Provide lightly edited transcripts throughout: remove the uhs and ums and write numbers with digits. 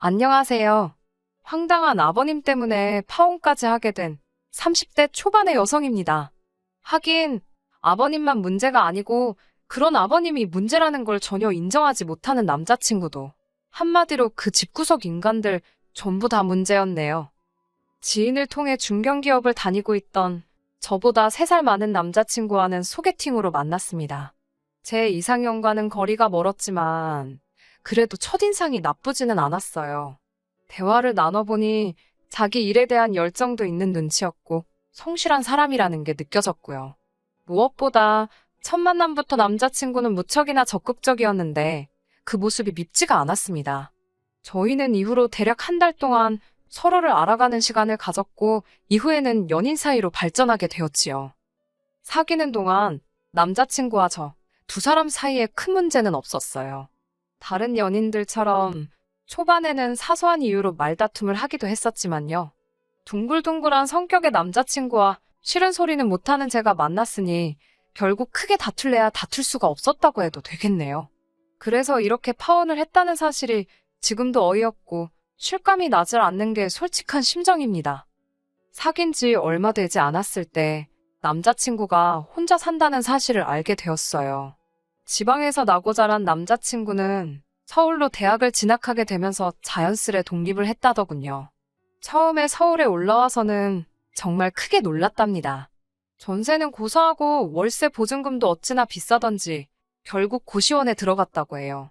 안녕하세요. 황당한 아버님 때문에 파혼까지 하게 된 30대 초반의 여성입니다. 하긴, 아버님만 문제가 아니고 그런 아버님이 문제라는 걸 전혀 인정하지 못하는 남자친구도 한마디로 그 집구석 인간들 전부 다 문제였네요. 지인을 통해 중견기업을 다니고 있던 저보다 3살 많은 남자친구와는 소개팅으로 만났습니다. 제 이상형과는 거리가 멀었지만 그래도 첫인상이 나쁘지는 않았어요. 대화를 나눠보니 자기 일에 대한 열정도 있는 눈치였고 성실한 사람이라는 게 느껴졌고요. 무엇보다 첫 만남부터 남자친구는 무척이나 적극적이었는데 그 모습이 밉지가 않았습니다. 저희는 이후로 대략 1달 동안 서로를 알아가는 시간을 가졌고 이후에는 연인 사이로 발전하게 되었지요. 사귀는 동안 남자친구와 저 두 사람 사이에 큰 문제는 없었어요. 다른 연인들처럼 초반에는 사소한 이유로 말다툼을 하기도 했었지만요. 둥글둥글한 성격의 남자친구와 싫은 소리는 못하는 제가 만났으니 결국 크게 다툴래야 다툴 수가 없었다고 해도 되겠네요. 그래서 이렇게 파혼을 했다는 사실이 지금도 어이없고 실감이 나질 않는 게 솔직한 심정입니다. 사귄 지 얼마 되지 않았을 때 남자친구가 혼자 산다는 사실을 알게 되었어요. 지방에서 나고 자란 남자친구는 서울로 대학을 진학하게 되면서 자연스레 독립을 했다더군요. 처음에 서울에 올라와서는 정말 크게 놀랐답니다. 전세는 고사하고 월세 보증금도 어찌나 비싸던지 결국 고시원에 들어갔다고 해요.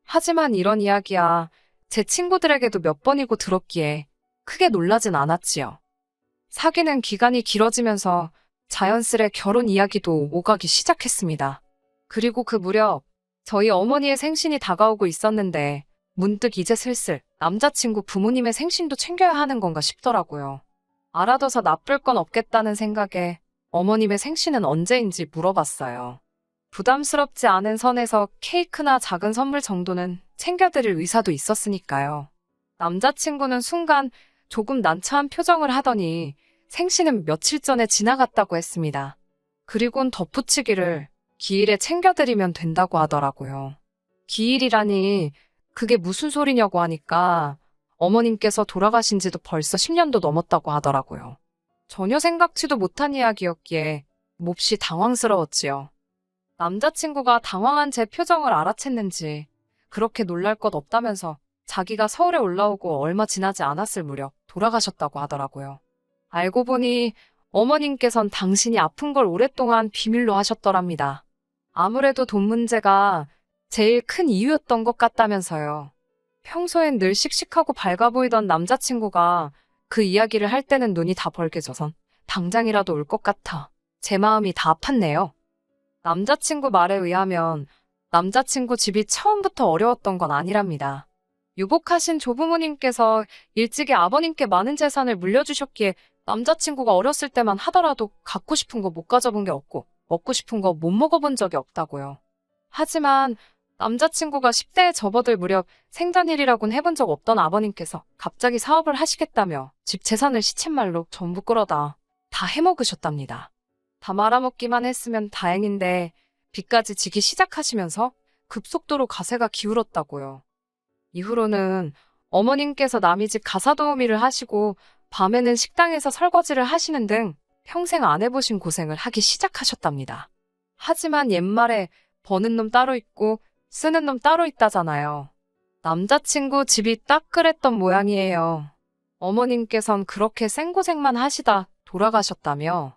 하지만 이런 이야기야 제 친구들에게도 몇 번이고 들었기에 크게 놀라진 않았지요. 사귀는 기간이 길어지면서 자연스레 결혼 이야기도 오가기 시작했습니다. 그리고 그 무렵 저희 어머니의 생신이 다가오고 있었는데 문득 이제 슬슬 남자친구 부모님의 생신도 챙겨야 하는 건가 싶더라고요. 알아둬서 나쁠 건 없겠다는 생각에 어머님의 생신은 언제인지 물어봤어요. 부담스럽지 않은 선에서 케이크나 작은 선물 정도는 챙겨드릴 의사도 있었으니까요. 남자친구는 순간 조금 난처한 표정을 하더니 생신은 며칠 전에 지나갔다고 했습니다. 그리곤 덧붙이기를 기일에 챙겨드리면 된다고 하더라고요. 기일이라니 그게 무슨 소리냐고 하니까 어머님께서 돌아가신 지도 벌써 10년도 넘었다고 하더라고요. 전혀 생각지도 못한 이야기였기에 몹시 당황스러웠지요. 남자친구가 당황한 제 표정을 알아챘는지 그렇게 놀랄 것 없다면서 자기가 서울에 올라오고 얼마 지나지 않았을 무렵 돌아가셨다고 하더라고요. 알고 보니 어머님께선 당신이 아픈 걸 오랫동안 비밀로 하셨더랍니다. 아무래도 돈 문제가 제일 큰 이유였던 것 같다면서요. 평소엔 늘 씩씩하고 밝아 보이던 남자친구가 그 이야기를 할 때는 눈이 다 벌개져선 당장이라도 울 것 같아 제 마음이 다 아팠네요. 남자친구 말에 의하면 남자친구 집이 처음부터 어려웠던 건 아니랍니다. 유복하신 조부모님께서 일찍이 아버님께 많은 재산을 물려주셨기에 남자친구가 어렸을 때만 하더라도 갖고 싶은 거 못 가져본 게 없고 먹고 싶은 거 못 먹어본 적이 없다고요. 하지만 남자친구가 10대에 접어들 무렵 생전일이라곤 해본 적 없던 아버님께서 갑자기 사업을 하시겠다며 집 재산을 시쳇말로 전부 끌어다 다 해먹으셨답니다. 다 말아먹기만 했으면 다행인데 빚까지 지기 시작하시면서 급속도로 가세가 기울었다고요. 이후로는 어머님께서 남의 집 가사도우미를 하시고 밤에는 식당에서 설거지를 하시는 등 평생 안 해보신 고생을 하기 시작하셨답니다. 하지만 옛말에 버는 놈 따로 있고 쓰는 놈 따로 있다잖아요. 남자친구 집이 딱 그랬던 모양이에요. 어머님께선 그렇게 생고생만 하시다 돌아가셨다며.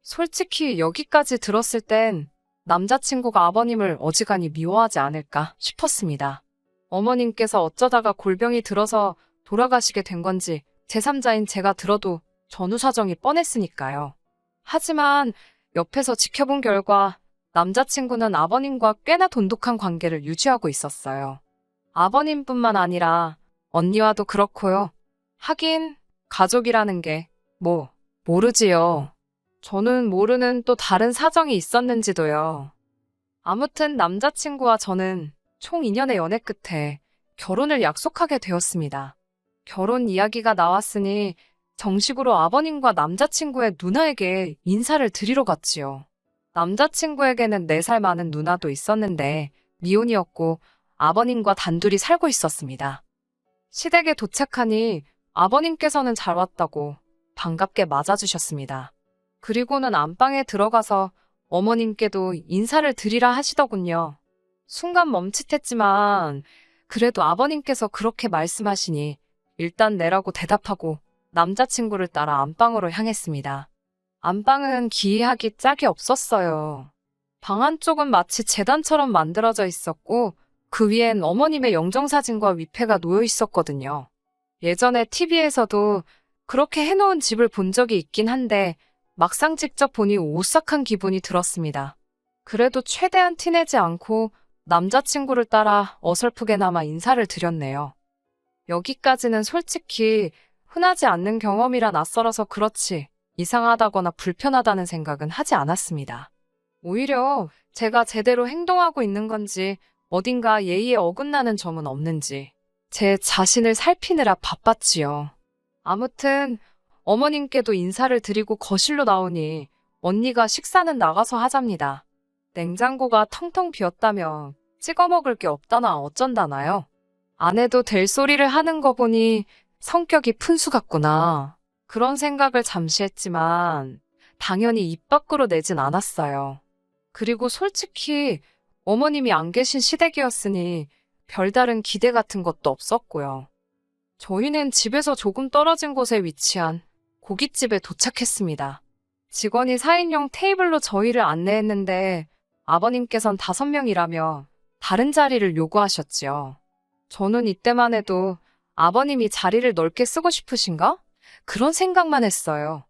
솔직히 여기까지 들었을 땐 남자친구가 아버님을 어지간히 미워하지 않을까 싶었습니다. 어머님께서 어쩌다가 골병이 들어서 돌아가시게 된 건지 제3자인 제가 들어도 전후 사정이 뻔했으니까요. 하지만 옆에서 지켜본 결과 남자친구는 아버님과 꽤나 돈독한 관계를 유지하고 있었어요. 아버님뿐만 아니라 언니와도 그렇고요. 하긴 가족이라는 게 모르지요. 저는 모르는 또 다른 사정이 있었는지도요. 아무튼 남자친구와 저는 총 2년의 연애 끝에 결혼을 약속하게 되었습니다. 결혼 이야기가 나왔으니 정식으로 아버님과 남자친구의 누나에게 인사를 드리러 갔지요. 남자친구에게는 4살 많은 누나도 있었는데 미혼이었고 아버님과 단둘이 살고 있었습니다. 시댁에 도착하니 아버님께서는 잘 왔다고 반갑게 맞아주셨습니다. 그리고는 안방에 들어가서 어머님께도 인사를 드리라 하시더군요. 순간 멈칫했지만 그래도 아버님께서 그렇게 말씀하시니 일단 내라고 대답하고 남자친구를 따라 안방으로 향했습니다. 안방은 기이하기 짝이 없었어요. 방 한쪽은 마치 재단처럼 만들어져 있었고 그 위엔 어머님의 영정사진과 위패가 놓여 있었거든요. 예전에 TV에서도 그렇게 해놓은 집을 본 적이 있긴 한데 막상 직접 보니 오싹한 기분이 들었습니다. 그래도 최대한 티내지 않고 남자친구를 따라 어설프게나마 인사를 드렸네요. 여기까지는 솔직히 흔하지 않는 경험이라 낯설어서 그렇지 이상하다거나 불편하다는 생각은 하지 않았습니다. 오히려 제가 제대로 행동하고 있는 건지 어딘가 예의에 어긋나는 점은 없는지 제 자신을 살피느라 바빴지요. 아무튼 어머님께도 인사를 드리고 거실로 나오니 언니가 식사는 나가서 하잡니다. 냉장고가 텅텅 비었다며 찍어 먹을 게 없다나 어쩐다나요? 안 해도 될 소리를 하는 거 보니 성격이 푼수 같구나. 그런 생각을 잠시 했지만 당연히 입 밖으로 내진 않았어요. 그리고 솔직히 어머님이 안 계신 시댁이었으니 별다른 기대 같은 것도 없었고요. 저희는 집에서 조금 떨어진 곳에 위치한 고깃집에 도착했습니다. 직원이 4인용 테이블로 저희를 안내했는데 아버님께선 5명이라며 다른 자리를 요구하셨지요. 저는 이때만 해도 아버님이 자리를 넓게 쓰고 싶으신가? 그런 생각만 했어요.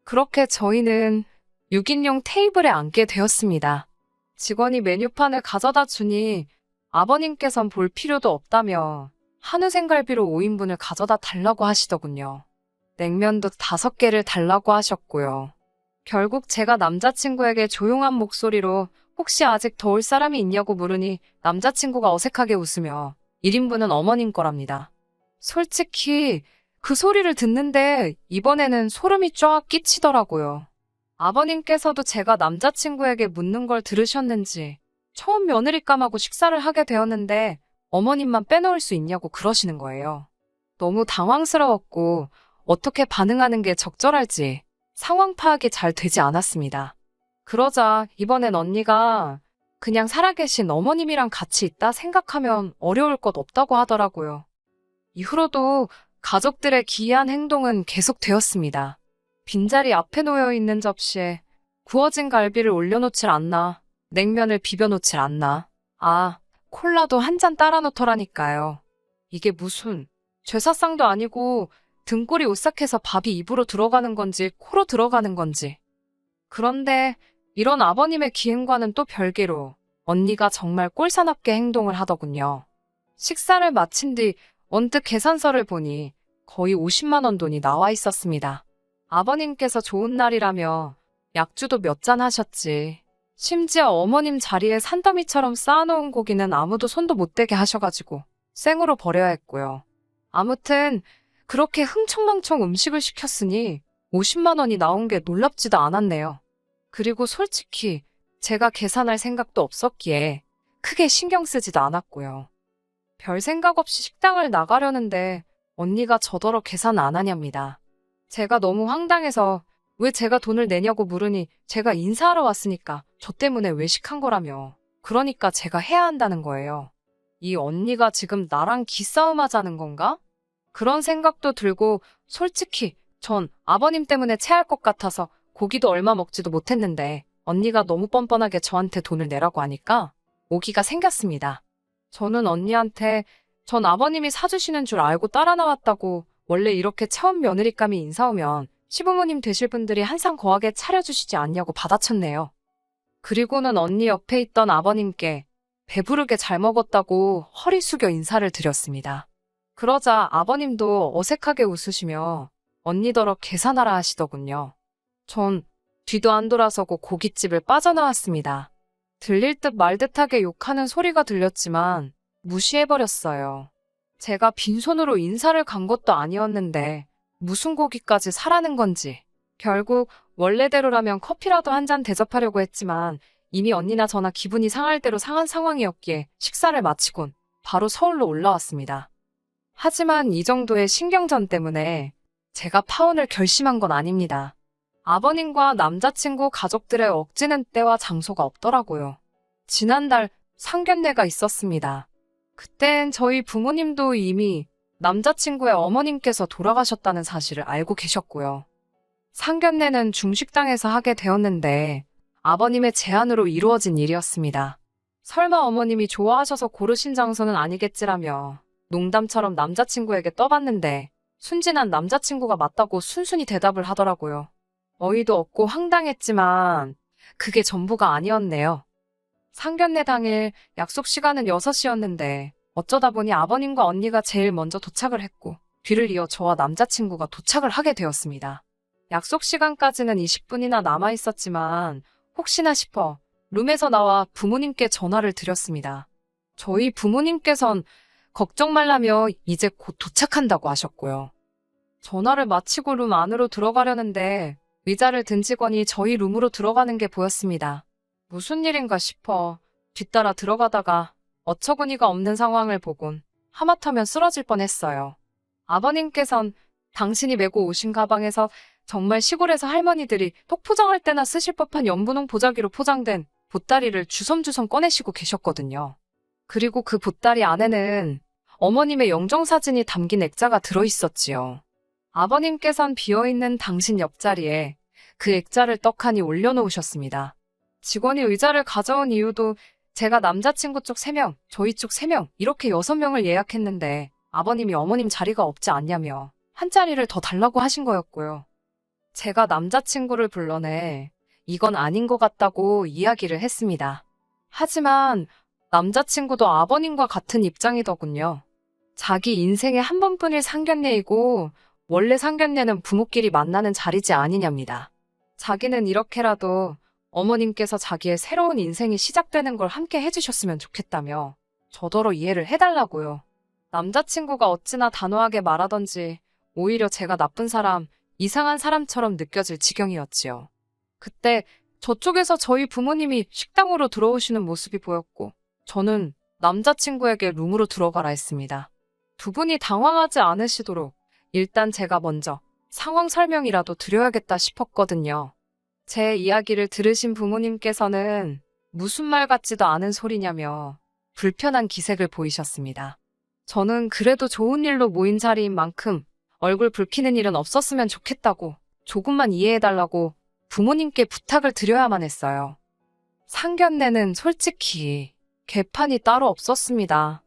그렇게 저희는 6인용 테이블에 앉게 되었습니다. 직원이 메뉴판을 가져다 주니 아버님께선 볼 필요도 없다며 한우 생갈비로 5인분을 가져다 달라고 하시더군요. 냉면도 5개를 달라고 하셨고요. 결국 제가 남자친구에게 조용한 목소리로 혹시 아직 더울 사람이 있냐고 물으니 남자친구가 어색하게 웃으며 1인분은 어머님 거랍니다. 솔직히 그 소리를 듣는데 이번에는 소름이 쫙 끼치더라고요. 아버님께서도 제가 남자친구에게 묻는 걸 들으셨는지 처음 며느리감하고 식사를 하게 되었는데 어머님만 빼놓을 수 있냐고 그러시는 거예요. 너무 당황스러웠고 어떻게 반응하는 게 적절할지 상황 파악이 잘 되지 않았습니다. 그러자 이번엔 언니가 그냥 살아계신 어머님이랑 같이 있다 생각하면 어려울 것 없다고 하더라고요. 이후로도 가족들의 기이한 행동은 계속되었습니다. 빈자리 앞에 놓여 있는 접시에 구워진 갈비를 올려놓질 않나, 냉면을 비벼놓질 않나, 콜라도 한 잔 따라 놓더라니까요. 이게 무슨 제사상도 아니고 등골이 오싹해서 밥이 입으로 들어가는 건지 코로 들어가는 건지. 그런데 이런 아버님의 기행과는 또 별개로 언니가 정말 꼴사납게 행동을 하더군요. 식사를 마친 뒤 언뜻 계산서를 보니 거의 50만 원 돈이 나와 있었습니다. 아버님께서 좋은 날이라며 약주도 몇 잔 하셨지. 심지어 어머님 자리에 산더미처럼 쌓아놓은 고기는 아무도 손도 못 대게 하셔가지고 생으로 버려야 했고요. 아무튼 그렇게 흥청망청 음식을 시켰으니 50만 원이 나온 게 놀랍지도 않았네요. 그리고 솔직히 제가 계산할 생각도 없었기에 크게 신경 쓰지도 않았고요. 별 생각 없이 식당을 나가려는데 언니가 저더러 계산 안 하냐입니다. 제가 너무 황당해서 왜 제가 돈을 내냐고 물으니 제가 인사하러 왔으니까 저 때문에 외식한 거라며. 그러니까 제가 해야 한다는 거예요. 이 언니가 지금 나랑 기싸움 하자는 건가? 그런 생각도 들고 솔직히 전 아버님 때문에 체할 것 같아서 고기도 얼마 먹지도 못했는데 언니가 너무 뻔뻔하게 저한테 돈을 내라고 하니까 오기가 생겼습니다. 저는 언니한테 전 아버님이 사주시는 줄 알고 따라 나왔다고 원래 이렇게 처음 며느리감이 인사 오면 시부모님 되실 분들이 한상 거하게 차려주시지 않냐고 받아쳤네요. 그리고는 언니 옆에 있던 아버님께 배부르게 잘 먹었다고 허리 숙여 인사를 드렸습니다. 그러자 아버님도 어색하게 웃으시며 언니더러 계산하라 하시더군요. 전 뒤도 안 돌아서고 고깃집을 빠져나왔습니다. 들릴 듯 말 듯하게 욕하는 소리가 들렸지만 무시해버렸어요. 제가 빈손으로 인사를 간 것도 아니었는데 무슨 고기까지 사라는 건지. 결국 원래대로라면 커피라도 한 잔 대접하려고 했지만 이미 언니나 저나 기분이 상할 대로 상한 상황이었기에 식사를 마치곤 바로 서울로 올라왔습니다. 하지만 이 정도의 신경전 때문에 제가 파혼을 결심한 건 아닙니다. 아버님과 남자친구 가족들의 억지는 때와 장소가 없더라고요. 지난달 상견례가 있었습니다. 그땐 저희 부모님도 이미 남자친구의 어머님께서 돌아가셨다는 사실을 알고 계셨고요. 상견례는 중식당에서 하게 되었는데 아버님의 제안으로 이루어진 일이었습니다. 설마 어머님이 좋아하셔서 고르신 장소는 아니겠지라며 농담처럼 남자친구에게 떠봤는데 순진한 남자친구가 맞다고 순순히 대답을 하더라고요. 어이도 없고 황당했지만 그게 전부가 아니었네요. 상견례 당일 약속 시간은 6시였는데 어쩌다 보니 아버님과 언니가 제일 먼저 도착을 했고 뒤를 이어 저와 남자친구가 도착을 하게 되었습니다. 약속 시간까지는 20분이나 남아 있었지만 혹시나 싶어 룸에서 나와 부모님께 전화를 드렸습니다. 저희 부모님께선 걱정 말라며 이제 곧 도착한다고 하셨고요. 전화를 마치고 룸 안으로 들어가려는데 의자를 든 직원이 저희 룸으로 들어가는 게 보였습니다. 무슨 일인가 싶어 뒤따라 들어가다가 어처구니가 없는 상황을 보곤 하마터면 쓰러질 뻔했어요. 아버님께선 당신이 메고 오신 가방에서 정말 시골에서 할머니들이 톡 포장할 때나 쓰실 법한 연분홍 보자기로 포장된 보따리를 주섬주섬 꺼내시고 계셨거든요. 그리고 그 보따리 안에는 어머님의 영정사진이 담긴 액자가 들어있었지요. 아버님께선 비어있는 당신 옆자리에 그 액자를 떡하니 올려놓으셨습니다. 직원이 의자를 가져온 이유도 제가 남자친구 쪽 3명, 저희 쪽 3명 이렇게 6명을 예약했는데 아버님이 어머님 자리가 없지 않냐며 한 자리를 더 달라고 하신 거였고요. 제가 남자친구를 불러내 이건 아닌 것 같다고 이야기를 했습니다. 하지만 남자친구도 아버님과 같은 입장이더군요. 자기 인생에 한 번뿐일 상견례이고 원래 상견례는 부모끼리 만나는 자리지 아니냐입니다. 자기는 이렇게라도 어머님께서 자기의 새로운 인생이 시작되는 걸 함께 해주셨으면 좋겠다며 저더러 이해를 해달라고요. 남자친구가 어찌나 단호하게 말하던지 오히려 제가 나쁜 사람, 이상한 사람처럼 느껴질 지경이었지요. 그때 저쪽에서 저희 부모님이 식당으로 들어오시는 모습이 보였고 저는 남자친구에게 룸으로 들어가라 했습니다. 두 분이 당황하지 않으시도록 일단 제가 먼저 상황 설명이라도 드려야겠다 싶었거든요. 제 이야기를 들으신 부모님께서는 무슨 말 같지도 않은 소리냐며 불편한 기색을 보이셨습니다. 저는 그래도 좋은 일로 모인 자리인 만큼 얼굴 붉히는 일은 없었으면 좋겠다고 조금만 이해해달라고 부모님께 부탁을 드려야만 했어요. 상견례는 솔직히 개판이 따로 없었습니다.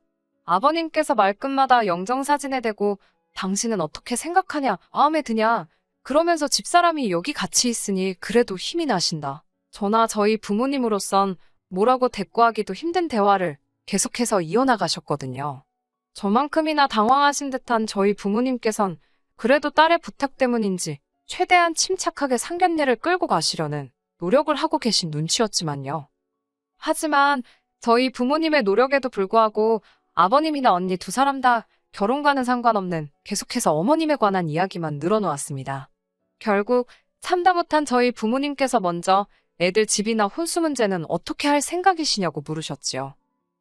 아버님께서 말끝마다 영정사진에 대고 당신은 어떻게 생각하냐, 마음에 드냐, 그러면서 집사람이 여기 같이 있으니 그래도 힘이 나신다. 저나 저희 부모님으로선 뭐라고 대꾸하기도 힘든 대화를 계속해서 이어나가셨거든요. 저만큼이나 당황하신 듯한 저희 부모님께선 그래도 딸의 부탁 때문인지 최대한 침착하게 상견례를 끌고 가시려는 노력을 하고 계신 눈치였지만요. 하지만 저희 부모님의 노력에도 불구하고 아버님이나 언니 두 사람 다 결혼과는 상관없는 계속해서 어머님에 관한 이야기만 늘어놓았습니다. 결국 참다 못한 저희 부모님께서 먼저 애들 집이나 혼수 문제는 어떻게 할 생각이시냐고 물으셨지요.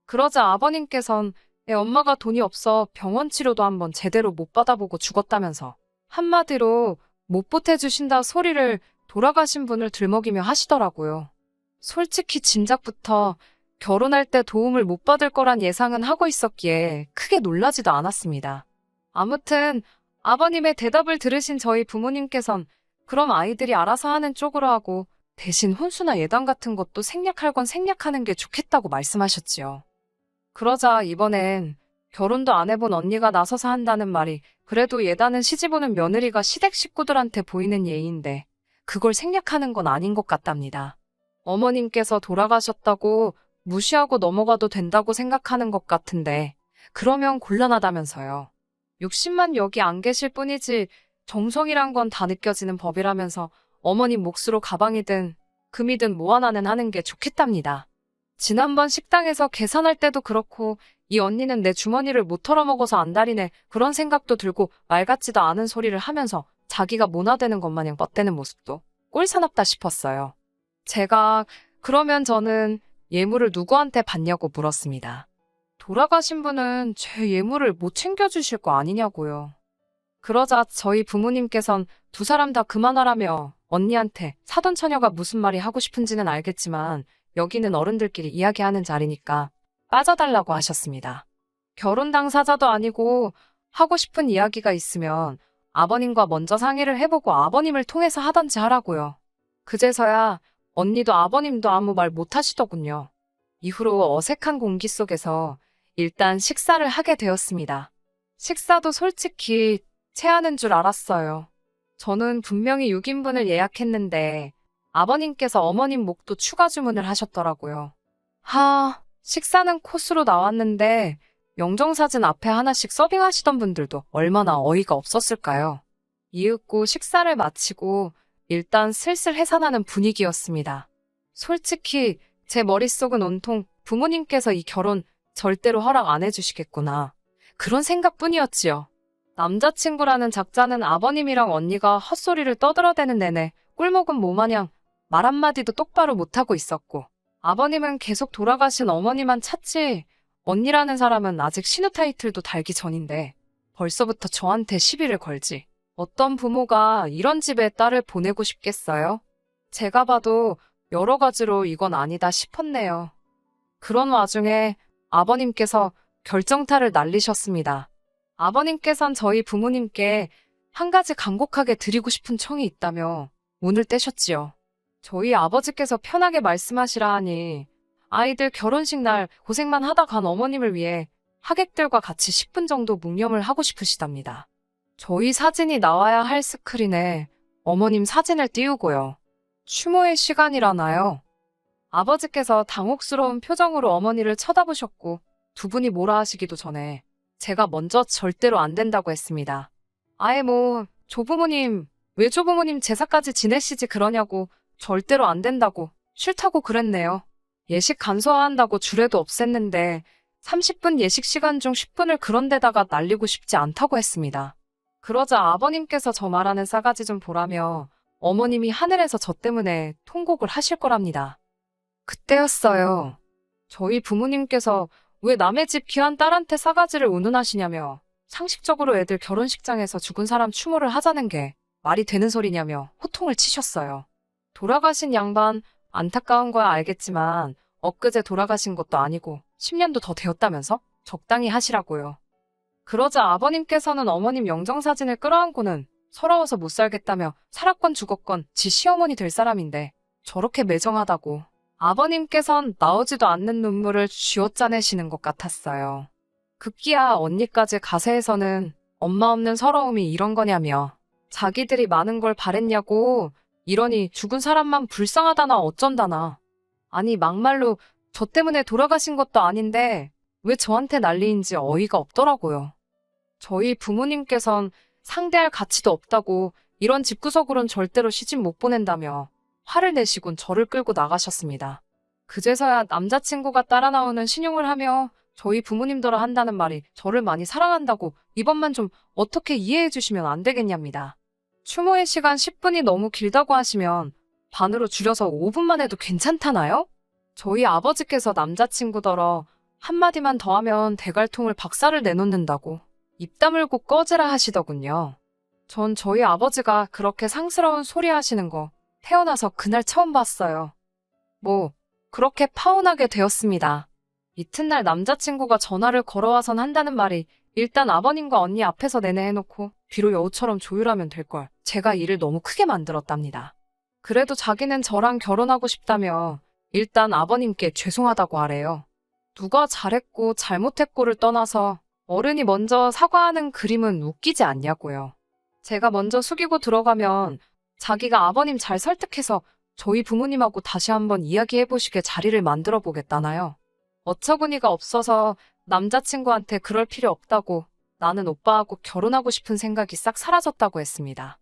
그러자 아버님께선 애 엄마가 돈이 없어 병원 치료도 한번 제대로 못 받아보고 죽었다면서 한마디로 못 보태주신다 소리를 돌아가신 분을 들먹이며 하시더라고요. 솔직히 진작부터 결혼할 때 도움을 못 받을 거란 예상은 하고 있었기에 크게 놀라지도 않았습니다. 아무튼 아버님의 대답을 들으신 저희 부모님께선 그럼 아이들이 알아서 하는 쪽으로 하고 대신 혼수나 예단 같은 것도 생략할 건 생략하는 게 좋겠다고 말씀하셨지요. 그러자 이번엔 결혼도 안 해본 언니가 나서서 한다는 말이 그래도 예단은 시집 오는 며느리가 시댁 식구들한테 보이는 예의인데 그걸 생략하는 건 아닌 것 같답니다. 어머님께서 돌아가셨다고 무시하고 넘어가도 된다고 생각하는 것 같은데 그러면 곤란하다면서요. 60만 여기 안 계실 뿐이지 정성이란 건 다 느껴지는 법이라면서 어머님 몫으로 가방이든 금이든 뭐 하나는 하는 게 좋겠답니다. 지난번 식당에서 계산할 때도 그렇고 이 언니는 내 주머니를 못 털어먹어서 안달이네 그런 생각도 들고 말 같지도 않은 소리를 하면서 자기가 모나되는 것 마냥 뻗대는 모습도 꼴사납다 싶었어요. 제가 그러면 저는 예물을 누구한테 받냐고 물었습니다. 돌아가신 분은 제 예물을 못 챙겨주실 거 아니냐고요. 그러자 저희 부모님께선 두 사람 다 그만하라며 언니한테 사돈 처녀가 무슨 말이 하고 싶은지는 알겠지만 여기는 어른들끼리 이야기하는 자리니까 빠져달라고 하셨습니다. 결혼 당사자도 아니고 하고 싶은 이야기가 있으면 아버님과 먼저 상의를 해보고 아버님을 통해서 하던지 하라고요. 그제서야 언니도 아버님도 아무 말 못하시더군요. 이후로 어색한 공기 속에서 일단 식사를 하게 되었습니다. 식사도 솔직히 체하는 줄 알았어요. 저는 분명히 6인분을 예약했는데 아버님께서 어머님 목도 추가 주문을 하셨더라고요. 식사는 코스로 나왔는데 영정사진 앞에 하나씩 서빙하시던 분들도 얼마나 어이가 없었을까요? 이윽고 식사를 마치고 일단 슬슬 해산하는 분위기였습니다. 솔직히 제 머릿속은 온통 부모님께서 이 결혼 절대로 허락 안 해주시겠구나. 그런 생각뿐이었지요. 남자친구라는 작자는 아버님이랑 언니가 헛소리를 떠들어대는 내내 꿀먹은 모마냥 말 한마디도 똑바로 못하고 있었고, 아버님은 계속 돌아가신 어머니만 찾지 언니라는 사람은 아직 신우 타이틀도 달기 전인데 벌써부터 저한테 시비를 걸지. 어떤 부모가 이런 집에 딸을 보내고 싶겠어요? 제가 봐도 여러 가지로 이건 아니다 싶었네요. 그런 와중에 아버님께서 결정타를 날리셨습니다. 아버님께선 저희 부모님께 한 가지 간곡하게 드리고 싶은 청이 있다며 문을 떼셨지요. 저희 아버지께서 편하게 말씀하시라 하니 아이들 결혼식 날 고생만 하다 간 어머님을 위해 하객들과 같이 10분 정도 묵념을 하고 싶으시답니다. 저희 사진이 나와야 할 스크린에 어머님 사진을 띄우고요. 추모의 시간이라나요? 아버지께서 당혹스러운 표정으로 어머니를 쳐다보셨고 두 분이 뭐라 하시기도 전에 제가 먼저 절대로 안 된다고 했습니다. 조부모님, 왜 조부모님 제사까지 지내시지 그러냐고 절대로 안 된다고 싫다고 그랬네요. 예식 간소화한다고 주례도 없앴는데 30분 예식 시간 중 10분을 그런 데다가 날리고 싶지 않다고 했습니다. 그러자 아버님께서 저 말하는 싸가지 좀 보라며 어머님이 하늘에서 저 때문에 통곡을 하실 거랍니다. 그때였어요. 저희 부모님께서 왜 남의 집 귀한 딸한테 싸가지를 운운하시냐며 상식적으로 애들 결혼식장에서 죽은 사람 추모를 하자는 게 말이 되는 소리냐며 호통을 치셨어요. 돌아가신 양반 안타까운 거야 알겠지만 엊그제 돌아가신 것도 아니고 10년도 더 되었다면서 적당히 하시라고요. 그러자 아버님께서는 어머님 영정사진을 끌어안고는 서러워서 못 살겠다며 살았건 죽었건 지 시어머니 될 사람인데 저렇게 매정하다고. 아버님께선 나오지도 않는 눈물을 쥐어짜내시는 것 같았어요. 급기야 언니까지 가세에서는 엄마 없는 서러움이 이런 거냐며 자기들이 많은 걸 바랬냐고 이러니 죽은 사람만 불쌍하다나 어쩐다나. 아니 막말로 저 때문에 돌아가신 것도 아닌데 왜 저한테 난리인지 어이가 없더라고요. 저희 부모님께선 상대할 가치도 없다고 이런 집구석으론 절대로 시집 못 보낸다며 화를 내시곤 저를 끌고 나가셨습니다. 그제서야 남자친구가 따라 나오는 신용을 하며 저희 부모님더러 한다는 말이 저를 많이 사랑한다고 이번만 좀 어떻게 이해해 주시면 안 되겠냐입니다. 추모의 시간 10분이 너무 길다고 하시면 반으로 줄여서 5분만 해도 괜찮다나요? 저희 아버지께서 남자친구더러 한마디만 더 하면 대갈통을 박살을 내놓는다고 입 다물고 꺼지라 하시더군요. 전 저희 아버지가 그렇게 상스러운 소리 하시는 거 태어나서 그날 처음 봤어요. 그렇게 파혼하게 되었습니다. 이튿날 남자친구가 전화를 걸어와선 한다는 말이 일단 아버님과 언니 앞에서 내내 해놓고 뒤로 여우처럼 조율하면 될걸 제가 일을 너무 크게 만들었답니다. 그래도 자기는 저랑 결혼하고 싶다며 일단 아버님께 죄송하다고 하래요. 누가 잘했고 잘못했고를 떠나서 어른이 먼저 사과하는 그림은 웃기지 않냐고요. 제가 먼저 숙이고 들어가면 자기가 아버님 잘 설득해서 저희 부모님하고 다시 한번 이야기해보시게 자리를 만들어 보겠다나요. 어처구니가 없어서 남자친구한테 그럴 필요 없다고 나는 오빠하고 결혼하고 싶은 생각이 싹 사라졌다고 했습니다.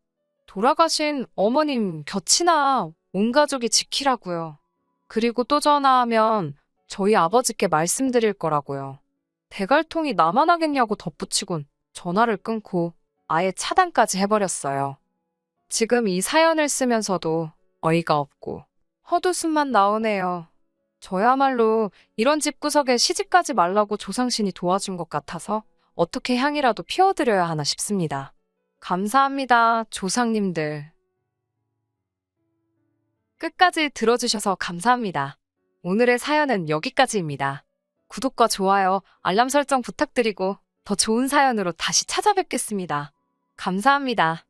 돌아가신 어머님 곁이나 온 가족이 지키라고요. 그리고 또 전화하면 저희 아버지께 말씀드릴 거라고요. 대갈통이 나만 하겠냐고 덧붙이곤 전화를 끊고 아예 차단까지 해버렸어요. 지금 이 사연을 쓰면서도 어이가 없고 헛웃음만 나오네요. 저야말로 이런 집구석에 시집가지 말라고 조상신이 도와준 것 같아서 어떻게 향이라도 피워드려야 하나 싶습니다. 감사합니다, 조상님들. 끝까지 들어주셔서 감사합니다. 오늘의 사연은 여기까지입니다. 구독과 좋아요, 알람 설정 부탁드리고 더 좋은 사연으로 다시 찾아뵙겠습니다. 감사합니다.